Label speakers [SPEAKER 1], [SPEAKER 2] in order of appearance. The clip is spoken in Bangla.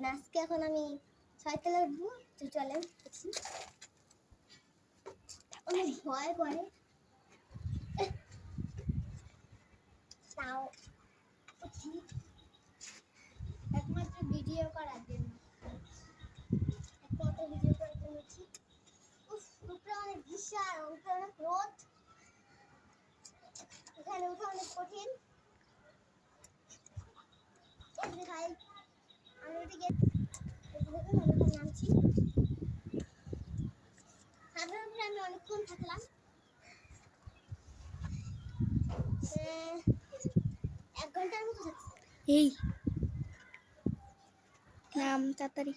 [SPEAKER 1] আজকে এখন আমি 6 তলা উঠবো। তো চলেন দেখি। অনেক ভয় করে তাও উঠি, একমাত্র ভিডিও করার জন্য। একমাত্র ভিডিও করার জন্য উঠি। উপরে অনেক বিশাল, উপরে অনেক রোদ, এখানে উঠা অনেক কঠিন। ভাই আমি উঠে গেছি, দেখুন আমি এখন নামছি। সাধারণ উপরে আমি অনেকক্ষণ থাকলাম, 1 ঘন্টার মতো থাকছি।
[SPEAKER 2] এই নাম তাড়াতাড়ি।